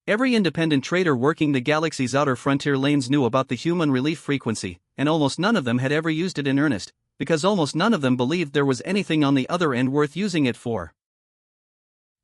Every independent trader working the galaxy's outer frontier lanes knew about the human relief frequency, and almost none of them had ever used it in earnest, because almost none of them believed there was anything on the other end worth using it for.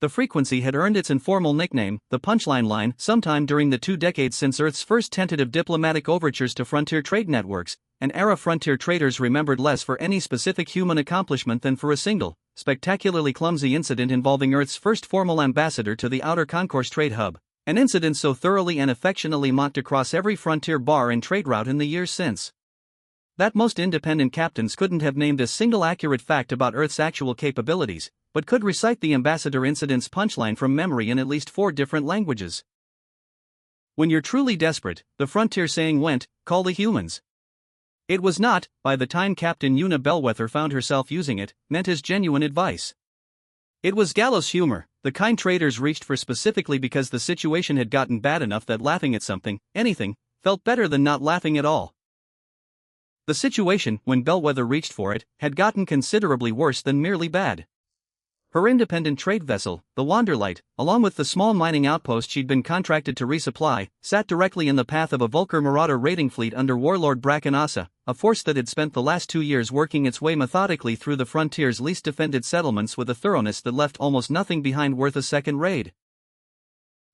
The frequency had earned its informal nickname, the Punchline Line, sometime during the 2 decades since Earth's first tentative diplomatic overtures to frontier trade networks, an era frontier traders remembered less for any specific human accomplishment than for a single, spectacularly clumsy incident involving Earth's first formal ambassador to the Outer Concourse trade hub, an incident so thoroughly and affectionately mocked across every frontier bar and trade route in the years since. That most independent captains couldn't have named a single accurate fact about Earth's actual capabilities, but could recite the ambassador incident's punchline from memory in at least 4 different languages. When you're truly desperate, the frontier saying went, call the humans. It was not, by the time Captain Yuna Bellweather found herself using it, meant as genuine advice. It was gallows humor, the kind traders reached for specifically because the situation had gotten bad enough that laughing at something, anything, felt better than not laughing at all. The situation, when Bellweather reached for it, had gotten considerably worse than merely bad. Her independent trade vessel, the Wanderlight, along with the small mining outpost she'd been contracted to resupply, sat directly in the path of a Vulkir Marauder raiding fleet under Warlord Ossa, a force that had spent the last 2 years working its way methodically through the frontier's least defended settlements with a thoroughness that left almost nothing behind worth a second raid.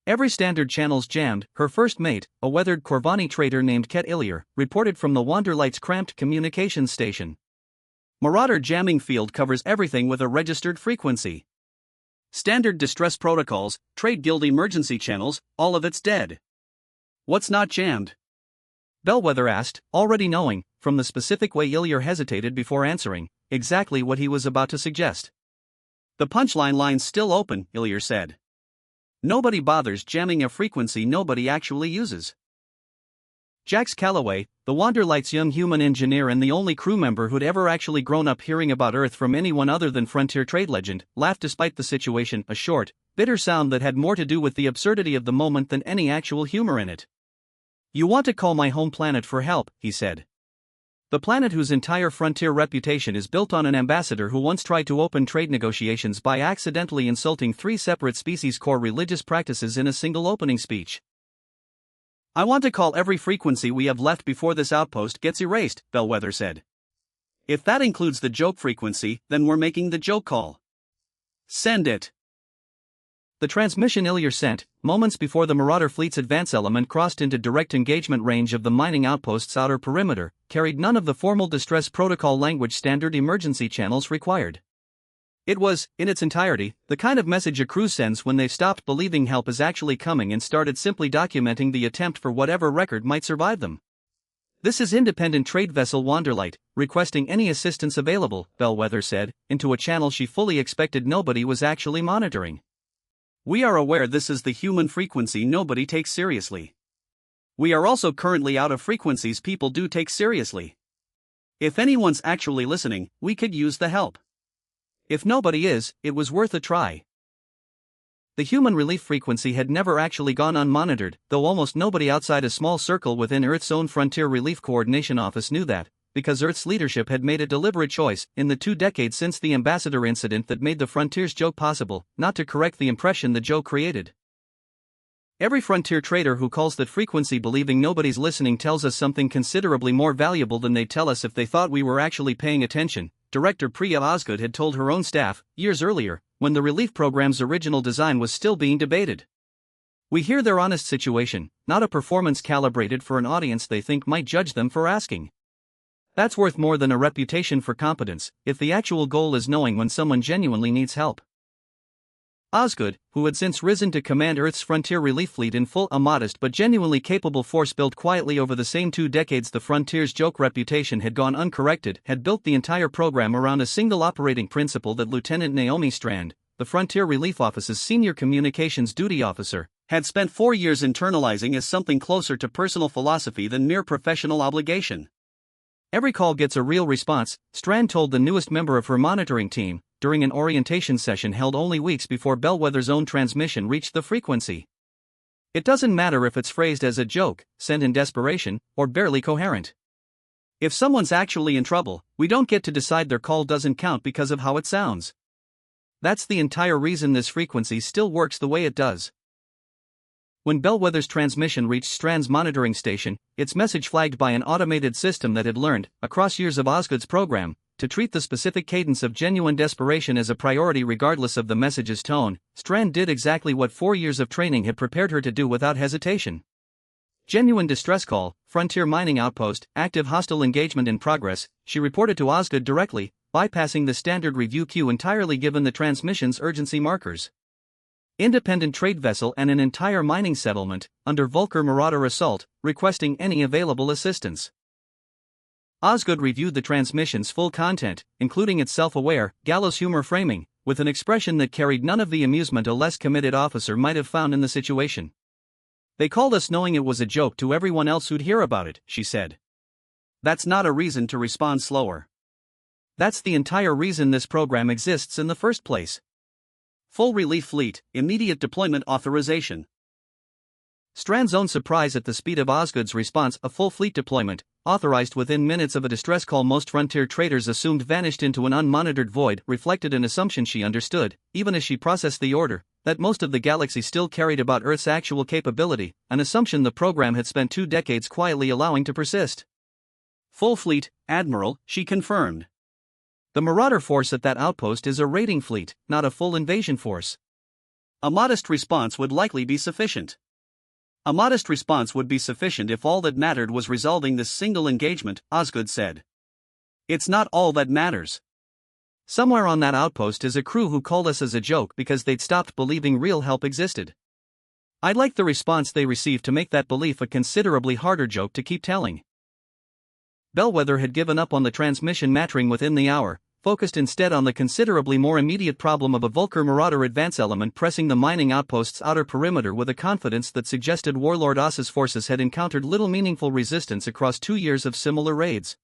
Every standard channel's jammed. Her first mate, a weathered Corvani trader named Ket Illier, reported from the Wanderlight's cramped communications station. Marauder jamming field covers everything with a registered frequency. Standard distress protocols, trade guild emergency channels, all of it's dead. What's not jammed? Bellweather asked, already knowing, from the specific way Illier hesitated before answering, exactly what he was about to suggest. The punchline line's still open, Illier said. Nobody bothers jamming a frequency nobody actually uses. Jax Calloway, the Wanderlight's young human engineer and the only crew member who'd ever actually grown up hearing about Earth from anyone other than frontier trade legend, laughed despite the situation, a short, bitter sound that had more to do with the absurdity of the moment than any actual humor in it. You want to call my home planet for help, he said. The planet whose entire frontier reputation is built on an ambassador who once tried to open trade negotiations by accidentally insulting 3 separate species' core religious practices in a single opening speech. I want to call every frequency we have left before this outpost gets erased, Bellweather said. If that includes the joke frequency, then we're making the joke call. Send it. The transmission Illier sent, moments before the Marauder fleet's advance element crossed into direct engagement range of the mining outpost's outer perimeter, carried none of the formal distress protocol language standard emergency channels required. It was, in its entirety, the kind of message a crew sends when they've stopped believing help is actually coming and started simply documenting the attempt for whatever record might survive them. This is independent trade vessel Wanderlight, requesting any assistance available, Bellweather said, into a channel she fully expected nobody was actually monitoring. We are aware this is the human frequency nobody takes seriously. We are also currently out of frequencies people do take seriously. If anyone's actually listening, we could use the help. If nobody is, it was worth a try. The human relief frequency had never actually gone unmonitored, though almost nobody outside a small circle within Earth's own Frontier Relief Coordination Office knew that, because Earth's leadership had made a deliberate choice, in the 2 decades since the ambassador incident that made the Frontier's joke possible, not to correct the impression the joke created. Every frontier trader who calls that frequency believing nobody's listening tells us something considerably more valuable than they'd tell us if they thought we were actually paying attention, Director Priya Osgood had told her own staff, years earlier, when the relief program's original design was still being debated. We hear their honest situation, not a performance calibrated for an audience they think might judge them for asking. That's worth more than a reputation for competence, if the actual goal is knowing when someone genuinely needs help. Osgood, who had since risen to command Earth's frontier relief fleet in full, a modest but genuinely capable force built quietly over the same 2 decades the frontier's joke reputation had gone uncorrected, had built the entire program around a single operating principle that Lieutenant Naomi Strand, the Frontier Relief Office's senior communications duty officer, had spent 4 years internalizing as something closer to personal philosophy than mere professional obligation. Every call gets a real response, Strand told the newest member of her monitoring team, during an orientation session held only weeks before Bellweather's own transmission reached the frequency. It doesn't matter if it's phrased as a joke, sent in desperation, or barely coherent. If someone's actually in trouble, we don't get to decide their call doesn't count because of how it sounds. That's the entire reason this frequency still works the way it does. When Bellweather's transmission reached Strand's monitoring station, its message flagged by an automated system that had learned, across years of Osgood's program, to treat the specific cadence of genuine desperation as a priority regardless of the message's tone. Strand did exactly what 4 years of training had prepared her to do without hesitation. Genuine distress call, Frontier mining outpost, active hostile engagement in progress, she reported to Osgood directly, bypassing the standard review queue entirely given the transmission's urgency markers. Independent trade vessel and an entire mining settlement, under Vulkir Marauder assault, requesting any available assistance. Osgood reviewed the transmission's full content, including its self-aware, gallows humor framing, with an expression that carried none of the amusement a less committed officer might have found in the situation. "They called us knowing it was a joke to everyone else who'd hear about it," she said. "That's not a reason to respond slower. That's the entire reason this program exists in the first place. Full relief fleet, immediate deployment authorization." Strand's own surprise at the speed of Osgood's response, a full fleet deployment, authorized within minutes of a distress call most Frontier traders assumed vanished into an unmonitored void, reflected an assumption she understood, even as she processed the order, that most of the galaxy still carried about Earth's actual capability, an assumption the program had spent 2 decades quietly allowing to persist. "Full fleet, Admiral," she confirmed. "The Marauder force at that outpost is a raiding fleet, not a full invasion force. A modest response would likely be sufficient." "A modest response would be sufficient if all that mattered was resolving this single engagement," Osgood said. "It's not all that matters. Somewhere on that outpost is a crew who called us as a joke because they'd stopped believing real help existed. I'd like the response they received to make that belief a considerably harder joke to keep telling." Bellweather had given up on the transmission mattering within the hour, focused instead on the considerably more immediate problem of a Vulkir Marauder advance element pressing the mining outpost's outer perimeter with a confidence that suggested Warlord Ossa's forces had encountered little meaningful resistance across 2 years of similar raids.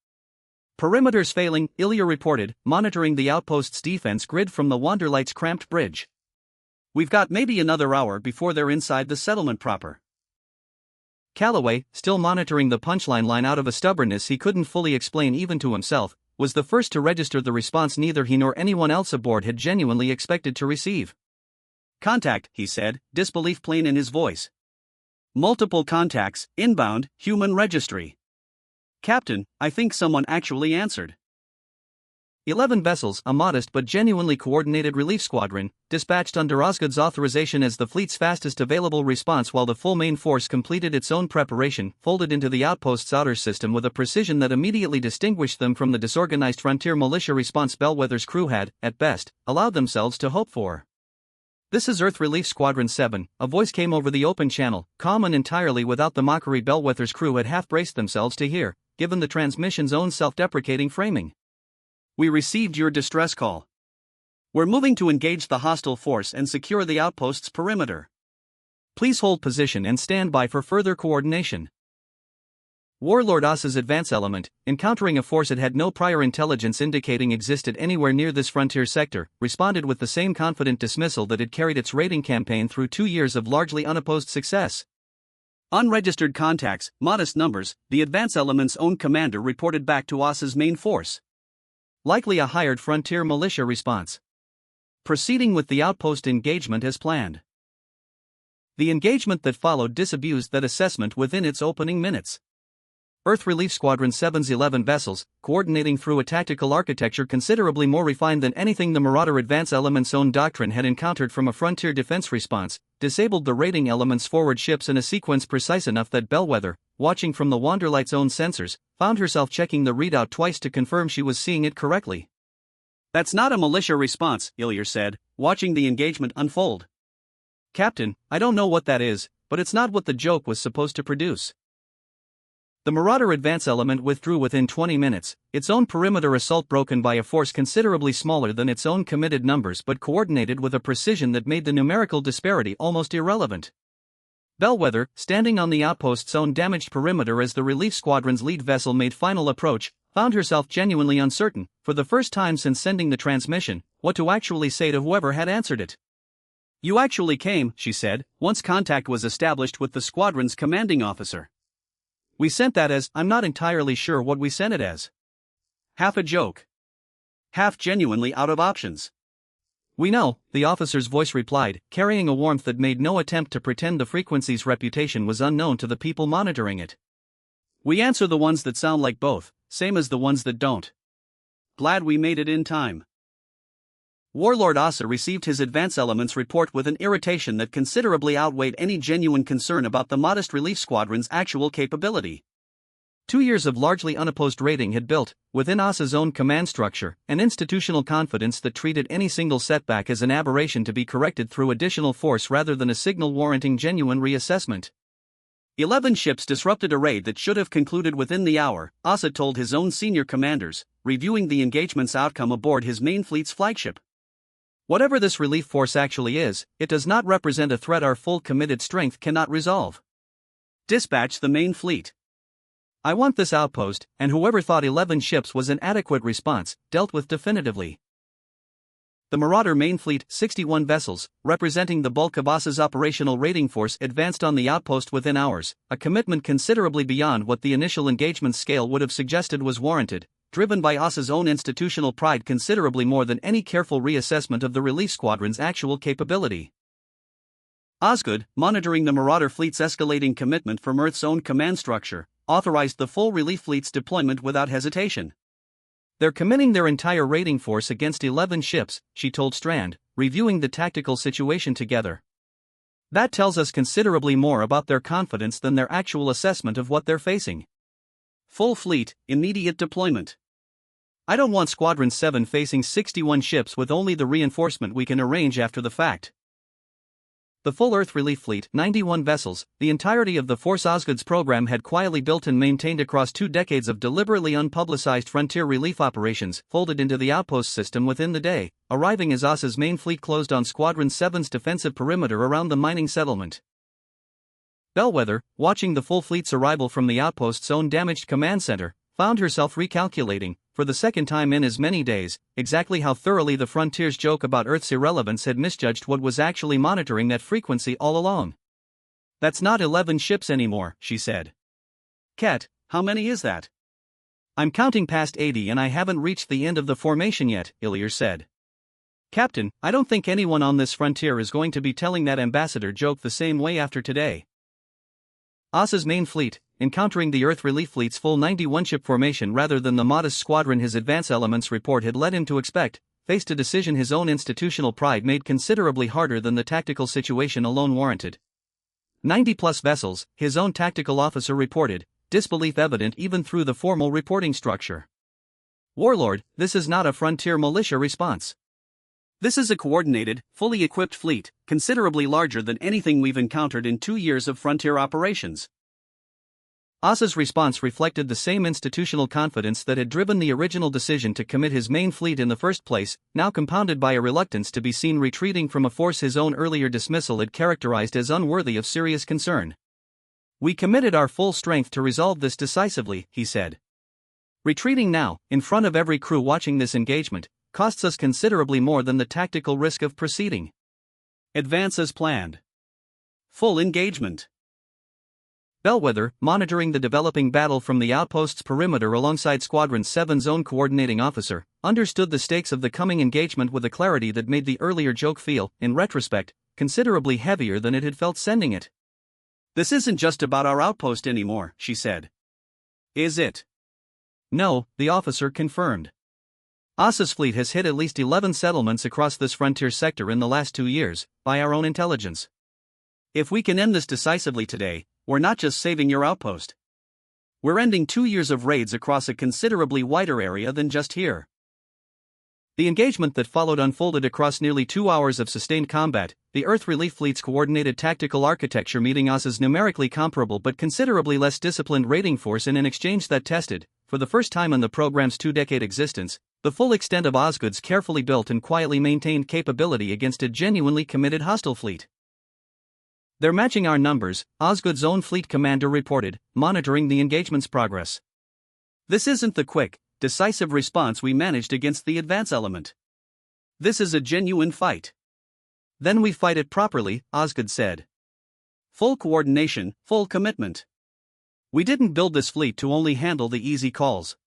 "Perimeter's failing," Ilya reported, monitoring the outpost's defense grid from the Wanderlight's cramped bridge. "We've got maybe another hour before they're inside the settlement proper." Calloway, still monitoring the punchline line out of a stubbornness he couldn't fully explain even to himself, was the first to register the response neither he nor anyone else aboard had genuinely expected to receive. "Contact," he said, disbelief plain in his voice. "Multiple contacts, inbound, human registry. Captain, I think someone actually answered." 11 vessels, a modest but genuinely coordinated relief squadron, dispatched under Osgood's authorization as the fleet's fastest available response while the full main force completed its own preparation, folded into the outpost's outer system with a precision that immediately distinguished them from the disorganized Frontier militia response Bellweather's crew had, at best, allowed themselves to hope for. "This is Earth Relief Squadron 7, a voice came over the open channel, calm and entirely without the mockery Bellweather's crew had half-braced themselves to hear, given the transmission's own self-deprecating framing. "We received your distress call. We're moving to engage the hostile force and secure the outpost's perimeter. Please hold position and stand by for further coordination." Warlord Ossa's advance element, encountering a force it had no prior intelligence indicating existed anywhere near this frontier sector, responded with the same confident dismissal that had carried its raiding campaign through 2 years of largely unopposed success. "Unregistered contacts, modest numbers," the advance element's own commander reported back to Ossa's main force. Likely a hired Frontier militia response. Proceeding with the outpost engagement as planned. The engagement that followed disabused that assessment within its opening minutes. Earth Relief Squadron 7's 11 vessels, coordinating through a tactical architecture considerably more refined than anything the Marauder advance element's own doctrine had encountered from a Frontier defense response, disabled the raiding element's forward ships in a sequence precise enough that Bellweather, watching from the Wanderlight's own sensors, found herself checking the readout twice to confirm she was seeing it correctly. "That's not a militia response," Ilya said, watching the engagement unfold. "Captain, I don't know what that is, but it's not what the joke was supposed to produce." The Marauder advance element withdrew within 20 minutes, its own perimeter assault broken by a force considerably smaller than its own committed numbers but coordinated with a precision that made the numerical disparity almost irrelevant. Bellweather, standing on the outpost's own damaged perimeter as the relief squadron's lead vessel made final approach, found herself genuinely uncertain, for the first time since sending the transmission, what to actually say to whoever had answered it. "You actually came," she said, once contact was established with the squadron's commanding officer. "We sent that as, I'm not entirely sure what we sent it as. Half a joke. Half genuinely out of options. We know, the officer's voice replied, carrying a warmth that made no attempt to pretend the frequency's reputation was unknown to the people monitoring it. We answer the ones that sound like both, same as the ones that don't. Glad we made it in time. Warlord Ossa received his advance elements report with an irritation that considerably outweighed any genuine concern about the modest relief squadron's actual capability. 2 years of largely unopposed raiding had built, within Ossa's own command structure, an institutional confidence that treated any single setback as an aberration to be corrected through additional force rather than a signal warranting genuine reassessment. 11 ships disrupted a raid that should have concluded within the hour, Ossa told his own senior commanders, reviewing the engagement's outcome aboard his main fleet's flagship. Whatever this relief force actually is, it does not represent a threat our full committed strength cannot resolve. Dispatch the main fleet. I want this outpost, and whoever thought 11 ships was an adequate response, dealt with definitively. The Marauder main fleet, 61 vessels, representing the bulk of Ossa's operational raiding force, advanced on the outpost within hours, a commitment considerably beyond what the initial engagement scale would have suggested was warranted, driven by Ossa's own institutional pride considerably more than any careful reassessment of the relief squadron's actual capability. Osgood, monitoring the Marauder fleet's escalating commitment from Earth's own command structure, authorized the full relief fleet's deployment without hesitation. They're committing their entire raiding force against 11 ships, she told Strand, reviewing the tactical situation together. That tells us considerably more about their confidence than their actual assessment of what they're facing. Full fleet, immediate deployment. I don't want Squadron 7 facing 61 ships with only the reinforcement we can arrange after the fact. The full Earth Relief Fleet, 91 vessels, the entirety of the force Osgood's program had quietly built and maintained across 2 decades of deliberately unpublicized frontier relief operations, folded into the outpost system within the day, arriving as Ossa's main fleet closed on Squadron 7's defensive perimeter around the mining settlement. Bellweather, watching the full fleet's arrival from the outpost's own damaged command center, found herself recalculating, for the second time in as many days, exactly how thoroughly the Frontier's joke about Earth's irrelevance had misjudged what was actually monitoring that frequency all along. That's not 11 ships anymore, she said. Ket, how many is that? I'm counting past 80 and I haven't reached the end of the formation yet, Illyr said. Captain, I don't think anyone on this frontier is going to be telling that ambassador joke the same way after today. Ossa's main fleet, encountering the Earth Relief Fleet's full 91-ship formation rather than the modest squadron his advance elements report had led him to expect, faced a decision his own institutional pride made considerably harder than the tactical situation alone warranted. 90-plus vessels, his own tactical officer reported, disbelief evident even through the formal reporting structure. Warlord, this is not a frontier militia response. This is a coordinated, fully equipped fleet, considerably larger than anything we've encountered in 2 years of frontier operations. Ossa's response reflected the same institutional confidence that had driven the original decision to commit his main fleet in the first place, now compounded by a reluctance to be seen retreating from a force his own earlier dismissal had characterized as unworthy of serious concern. We committed our full strength to resolve this decisively, he said. Retreating now, in front of every crew watching this engagement, costs us considerably more than the tactical risk of proceeding. Advance as planned. Full engagement. Bellweather, monitoring the developing battle from the outpost's perimeter alongside Squadron 7's own coordinating officer, understood the stakes of the coming engagement with a clarity that made the earlier joke feel, in retrospect, considerably heavier than it had felt sending it. This isn't just about our outpost anymore, she said. Is it? No, the officer confirmed. Ossa's fleet has hit at least 11 settlements across this frontier sector in the last 2 years, by our own intelligence. If we can end this decisively today, we're not just saving your outpost. We're ending 2 years of raids across a considerably wider area than just here. The engagement that followed unfolded across nearly 2 hours of sustained combat, the Earth Relief Fleet's coordinated tactical architecture meeting Ossa's numerically comparable but considerably less disciplined raiding force in an exchange that tested, for the first time in the program's 2-decade existence, the full extent of Osgood's carefully built and quietly maintained capability against a genuinely committed hostile fleet. They're matching our numbers, Osgood's own fleet commander reported, monitoring the engagement's progress. This isn't the quick, decisive response we managed against the advance element. This is a genuine fight. Then we fight it properly, Osgood said. Full coordination, full commitment. We didn't build this fleet to only handle the easy calls.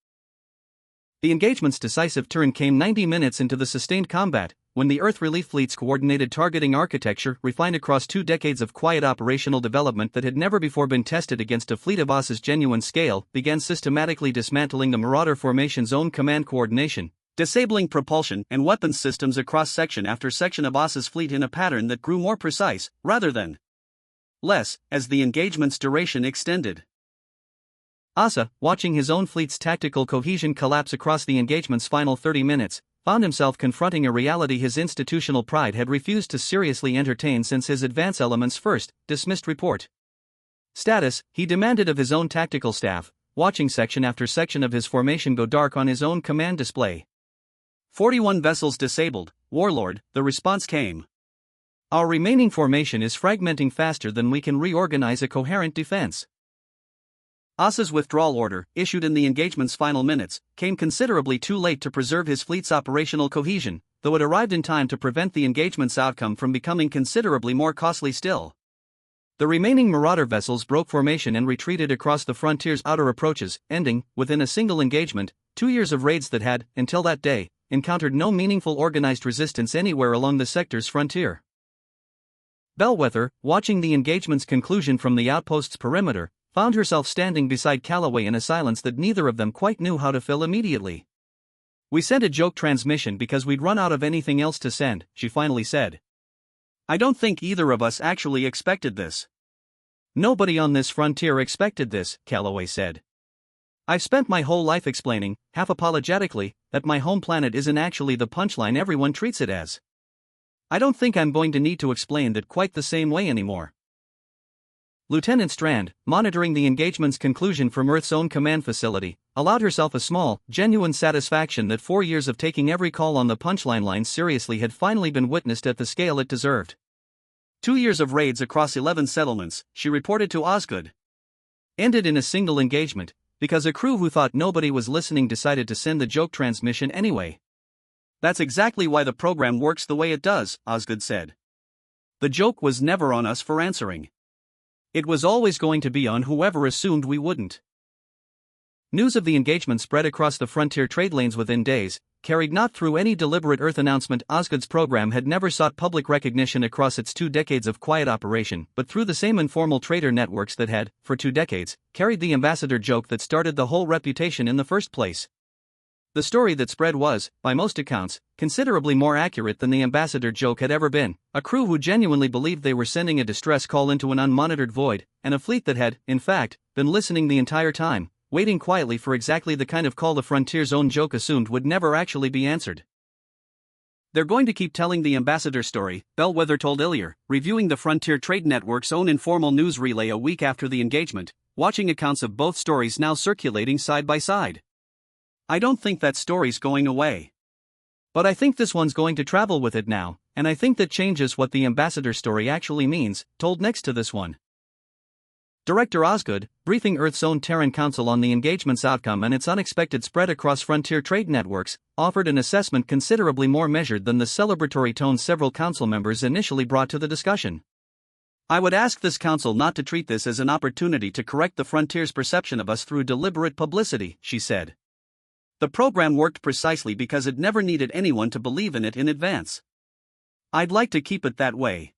The engagement's decisive turn came 90 minutes into the sustained combat, when the Earth Relief Fleet's coordinated targeting architecture, refined across 2 decades of quiet operational development that had never before been tested against a fleet of Ossa's genuine scale, began systematically dismantling the Marauder formation's own command coordination, disabling propulsion and weapons systems across section after section of Ossa's fleet in a pattern that grew more precise, rather than less, as the engagement's duration extended. Ossa, watching his own fleet's tactical cohesion collapse across the engagement's final 30 minutes, found himself confronting a reality his institutional pride had refused to seriously entertain since his Advance Element's first, dismissed report. Status, he demanded of his own tactical staff, watching section after section of his formation go dark on his own command display. 41 vessels disabled, Warlord, the response came. Our remaining formation is fragmenting faster than we can reorganize a coherent defense. Ossa's withdrawal order, issued in the engagement's final minutes, came considerably too late to preserve his fleet's operational cohesion, though it arrived in time to prevent the engagement's outcome from becoming considerably more costly still. The remaining Marauder vessels broke formation and retreated across the frontier's outer approaches, ending, within a single engagement, 2 years of raids that had, until that day, encountered no meaningful organized resistance anywhere along the sector's frontier. Bellweather, watching the engagement's conclusion from the outpost's perimeter, found herself standing beside Calloway in a silence that neither of them quite knew how to fill immediately. "We sent a joke transmission because we'd run out of anything else to send," she finally said. "I don't think either of us actually expected this." "Nobody on this frontier expected this," Calloway said. "I've spent my whole life explaining, half apologetically, that my home planet isn't actually the punchline everyone treats it as. I don't think I'm going to need to explain that quite the same way anymore." Lieutenant Strand, monitoring the engagement's conclusion from Earth's own command facility, allowed herself a small, genuine satisfaction that 4 years of taking every call on the Punchline Line seriously had finally been witnessed at the scale it deserved. 2 years of raids across 11 settlements, she reported to Osgood, ended in a single engagement, because a crew who thought nobody was listening decided to send the joke transmission anyway. "That's exactly why the program works the way it does," Osgood said. "The joke was never on us for answering. It was always going to be on whoever assumed we wouldn't." News of the engagement spread across the frontier trade lanes within days, carried not through any deliberate Earth announcement. Osgood's program had never sought public recognition across its 2 decades of quiet operation, but through the same informal trader networks that had, for 2 decades, carried the ambassador joke that started the whole reputation in the first place. The story that spread was, by most accounts, considerably more accurate than the ambassador joke had ever been: a crew who genuinely believed they were sending a distress call into an unmonitored void, and a fleet that had, in fact, been listening the entire time, waiting quietly for exactly the kind of call the frontier's own joke assumed would never actually be answered. "They're going to keep telling the ambassador story," Bellweather told Illier, reviewing the Frontier Trade Network's own informal news relay a week after the engagement, watching accounts of both stories now circulating side by side. "I don't think that story's going away. But I think this one's going to travel with it now, and I think that changes what the ambassador story actually means," told next to this one. Director Osgood, briefing Earth's own Terran Council on the engagement's outcome and its unexpected spread across frontier trade networks, offered an assessment considerably more measured than the celebratory tone several council members initially brought to the discussion. "I would ask this council not to treat this as an opportunity to correct the frontier's perception of us through deliberate publicity," she said. "The program worked precisely because it never needed anyone to believe in it in advance. I'd like to keep it that way.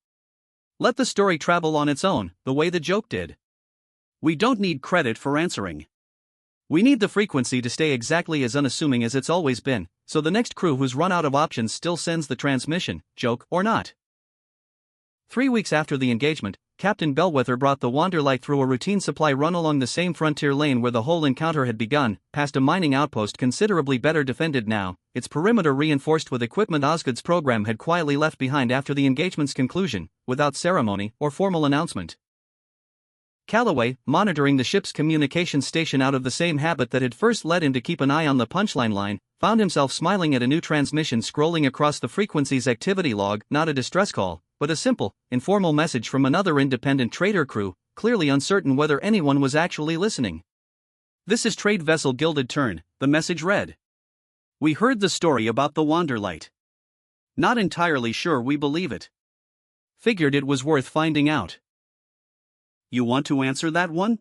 Let the story travel on its own, the way the joke did. We don't need credit for answering. We need the frequency to stay exactly as unassuming as it's always been, so the next crew who's run out of options still sends the transmission, joke or not." 3 weeks after the engagement, Captain Bellweather brought the Wanderlight through a routine supply run along the same frontier lane where the whole encounter had begun, past a mining outpost considerably better defended now, its perimeter reinforced with equipment Osgood's program had quietly left behind after the engagement's conclusion, without ceremony or formal announcement. Calloway, monitoring the ship's communications station out of the same habit that had first led him to keep an eye on the Punchline Line, found himself smiling at a new transmission scrolling across the frequency's activity log, not a distress call, but a simple, informal message from another independent trader crew, clearly uncertain whether anyone was actually listening. "This is Trade Vessel Gilded Turn," the message read. "We heard the story about the Wanderlight. Not entirely sure we believe it. Figured it was worth finding out." "You want to answer that one?"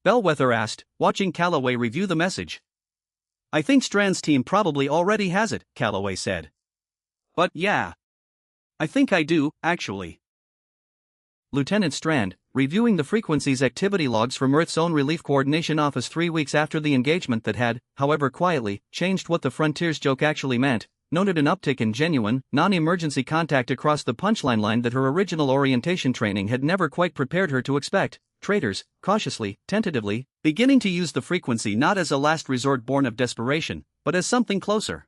Bellweather asked, watching Calloway review the message. "I think Strand's team probably already has it," Calloway said. But yeah. I think I do, actually. Lieutenant Strand, reviewing the frequency's activity logs from Earth's own Relief Coordination Office 3 weeks after the engagement that had, however quietly, changed what the Frontier's joke actually meant, noted an uptick in genuine, non-emergency contact across the Punchline Line that her original orientation training had never quite prepared her to expect. Traders, cautiously, tentatively, beginning to use the frequency not as a last resort born of desperation, but as something closer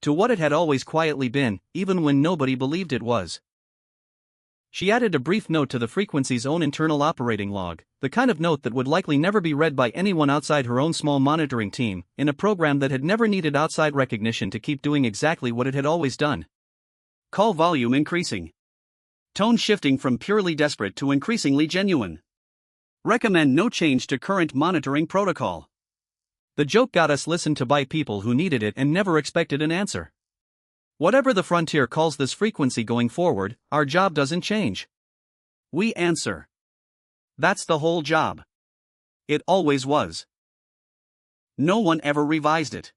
to what it had always quietly been, even when nobody believed it was. She added a brief note to the frequency's own internal operating log, the kind of note that would likely never be read by anyone outside her own small monitoring team, in a program that had never needed outside recognition to keep doing exactly what it had always done. Call volume increasing. Tone shifting from purely desperate to increasingly genuine. Recommend no change to current monitoring protocol. The joke got us listened to by people who needed it and never expected an answer. Whatever the Frontier calls this frequency going forward, our job doesn't change. We answer. That's the whole job. It always was. No one ever revised it.